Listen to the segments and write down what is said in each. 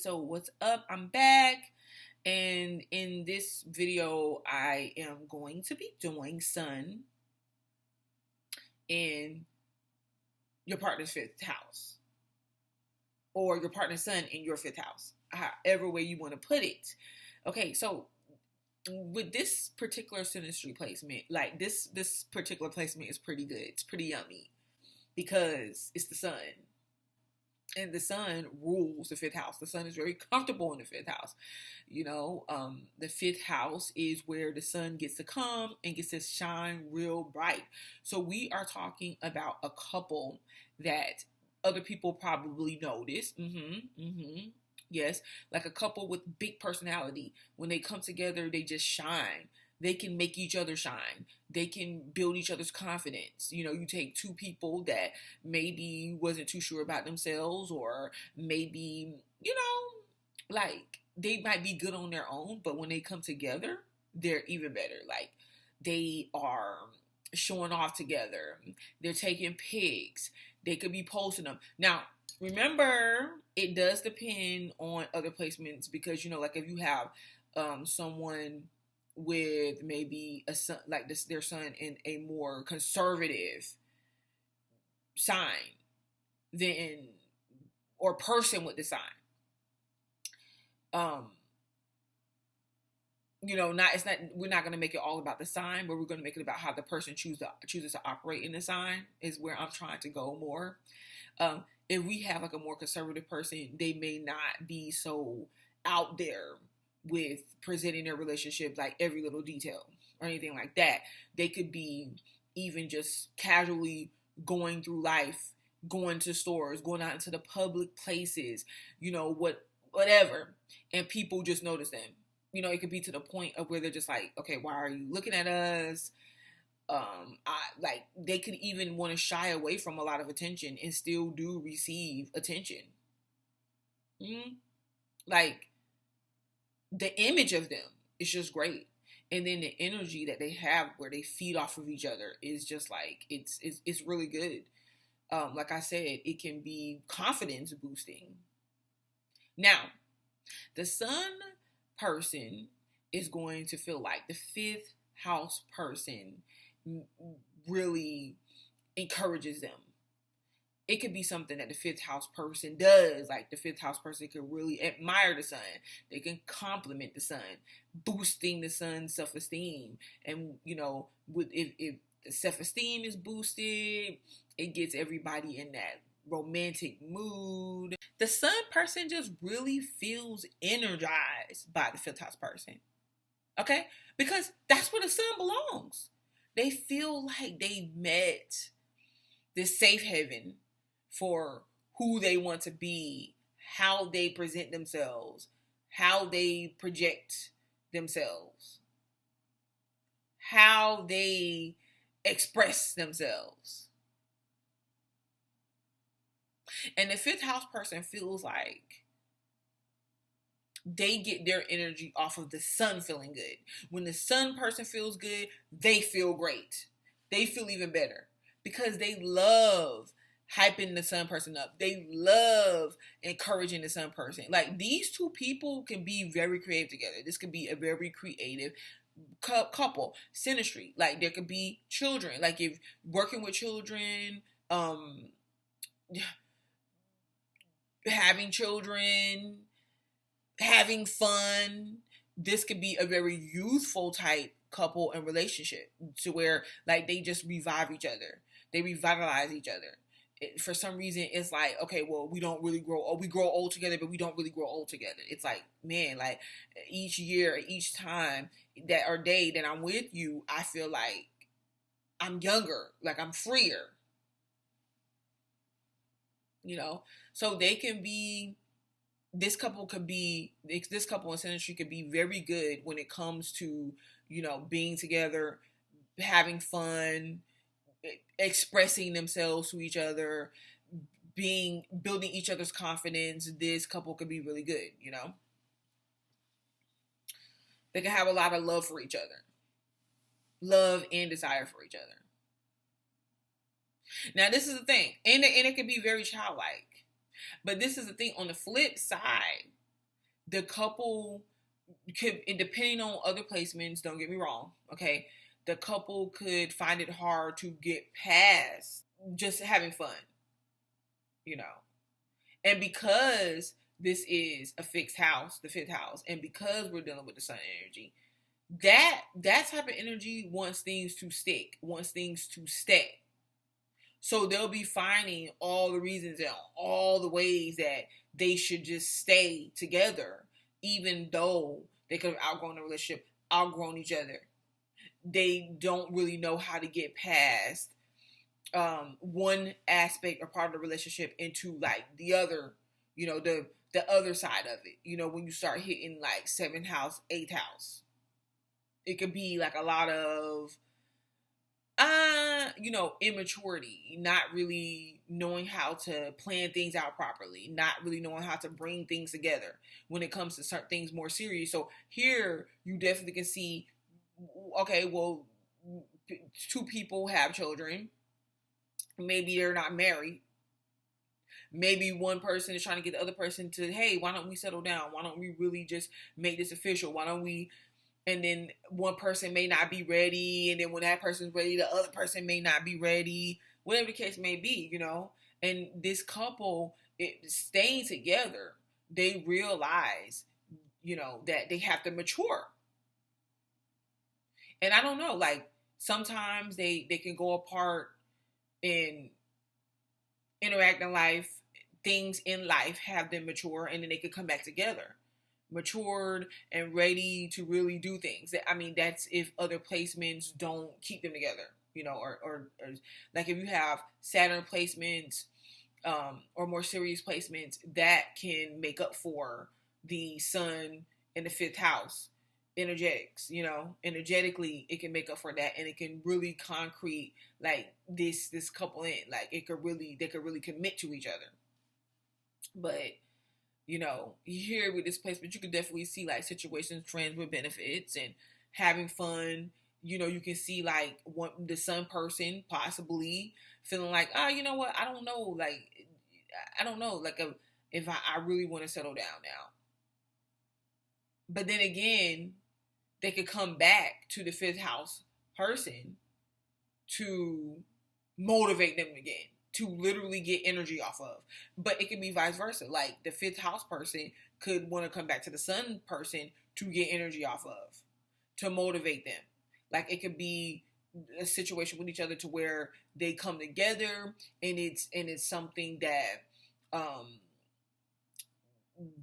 So what's up? I'm back. And in this video, I am going to be doing Sun in your partner's fifth house. Or your partner's Sun in your fifth house. However way you want to put it. Okay, so with this particular synastry placement, like this particular placement is pretty good. It's pretty yummy. Because it's the Sun. And the Sun rules the fifth house. The Sun is very comfortable in the fifth house. The fifth house is where the Sun gets to come and gets to shine real bright. So we are talking about a couple that other people probably notice. Yes, like a couple with big personality. When they come together, they just shine. They can make each other shine. They can build each other's confidence. You take two people that maybe wasn't too sure about themselves, or maybe, like they might be good on their own, but when they come together, they're even better. Like they are showing off together. They're taking pics. They could be posting them. Now, remember, it does depend on other placements because, like if you have someone with maybe a Sun, like their Sun in a more conservative sign than, or person with the sign. We're not going to make it all about the sign, but we're going to make it about how the person chooses to operate in the sign is where I'm trying to go more. If we have like a more conservative person, they may not be so out there with presenting their relationship like every little detail or anything like that. They could be even just casually going through life, going to stores, going out into the public places, whatever, and people just notice them. It could be to the point of where they're just like, okay, why are you looking at us? They could even want to shy away from a lot of attention and still do receive attention. Like the image of them is just great. And then the energy that they have where they feed off of each other is just like, it's really good. Like I said, it can be confidence boosting. Now, the Sun person is going to feel like the fifth house person really encourages them. It could be something that the fifth house person does. Like the fifth house person can really admire the Sun. They can compliment the Sun, boosting the Sun's self-esteem. And, if the self-esteem is boosted, it gets everybody in that romantic mood. The Sun person just really feels energized by the fifth house person. Okay? Because that's where the Sun belongs. They feel like they met this safe haven for who they want to be, how they present themselves, how they project themselves, how they express themselves. And the fifth house person feels like they get their energy off of the Sun feeling good. When the Sun person feels good, they feel great. They feel even better because they love hyping the Sun person up. They love encouraging the Sun person. Like these two people can be very creative together. This could be a very creative couple. Synastry. Like there could be children. Like if working with children, having children, having fun. This could be a very youthful type couple and relationship to where like they just revive each other. They revitalize each other. For some reason, it's like, okay, well, we don't really grow old. We grow old together, but we don't really grow old together. It's like, man, like each year, each time that or day that I'm with you, I feel like I'm younger, like I'm freer. So they can be, this couple in Synastry could be very good when it comes to, being together, having fun, expressing themselves to each other, building each other's confidence. This couple could be really good, They can have a lot of love for each other. Love and desire for each other. Now, this is the thing. And it can be very childlike. But this is the thing. On the flip side, the couple could, and depending on other placements, don't get me wrong, okay, the couple could find it hard to get past just having fun, you know. And because this is a fixed house, the fifth house, and because we're dealing with the sun energy, that type of energy wants things to stick, wants things to stay. So they'll be finding all the reasons and all the ways that they should just stay together, even though they could have outgrown the relationship, outgrown each other. They don't really know how to get past one aspect or part of the relationship into like the other, you know, the other side of it. You know, when you start hitting like seventh house, eighth house, it could be like a lot of you know, immaturity, not really knowing how to plan things out properly, not really knowing how to bring things together when it comes to certain things more serious. So here you definitely can see, okay, well, two people have children. Maybe they're not married. Maybe one person is trying to get the other person to, hey, why don't we settle down? Why don't we really just make this official? Why don't we? And then one person may not be ready. And then when that person's ready, the other person may not be ready. Whatever the case may be, you know. And this couple, staying together, they realize, you know, that they have to mature. And I don't know, like, sometimes they can go apart and interact in life. Things in life have them mature, and then they could come back together, matured and ready to really do things. I mean, that's if other placements don't keep them together, you know, or like if you have Saturn placements or more serious placements, that can make up for the sun in the fifth house energetics, you know. Energetically it can make up for that, and it can really concrete like this couple in, like they could really commit to each other. But you know, here with this placement, you can definitely see like situations, trends with benefits and having fun. You know, you can see like the sun person possibly feeling like, oh, you know what, I don't know, like if I really want to settle down now. But then again, they could come back to the fifth house person to motivate them again, to literally get energy off of. But it could be vice versa. Like the fifth house person could want to come back to the sun person to get energy off of, to motivate them. Like it could be a situation with each other to where they come together, and it's something that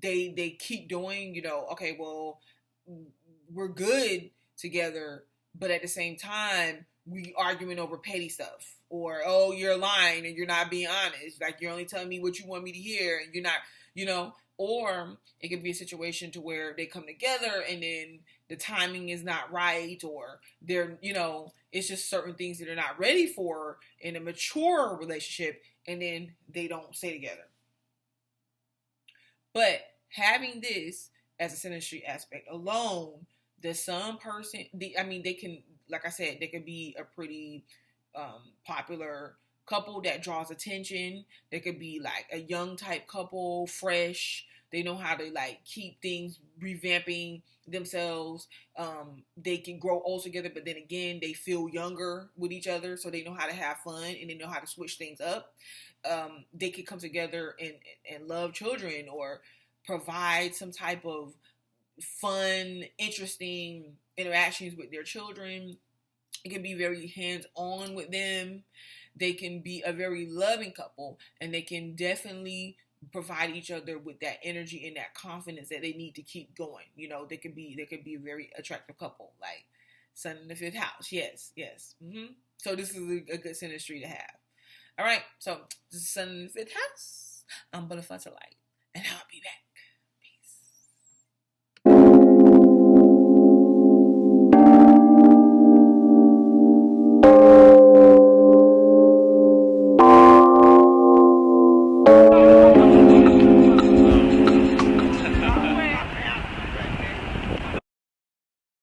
they keep doing, you know. Okay, well, we're good together, but at the same time we arguing over petty stuff, or oh, you're lying and you're not being honest, like you're only telling me what you want me to hear and you're not, you know. Or it could be a situation to where they come together and then the timing is not right, or they're, you know, it's just certain things that they're not ready for in a mature relationship, and then they don't stay together. But having this as a synastry aspect alone, the sun person, they can, like I said, they could be a pretty popular couple that draws attention. They could be like a young type couple, fresh. They know how to like keep things revamping themselves. They can grow old together, but then again, they feel younger with each other, so they know how to have fun and they know how to switch things up. They could come together and love children, or provide some type of fun, interesting interactions with their children. It can be very hands-on with them. They can be a very loving couple, and they can definitely provide each other with that energy and that confidence that they need to keep going. You know, they could be a very attractive couple, like sun in the fifth house. Yes. Mm-hmm. So this is a good synastry to have. All right, so this is sun in the fifth house. I'm Butterfly to Light.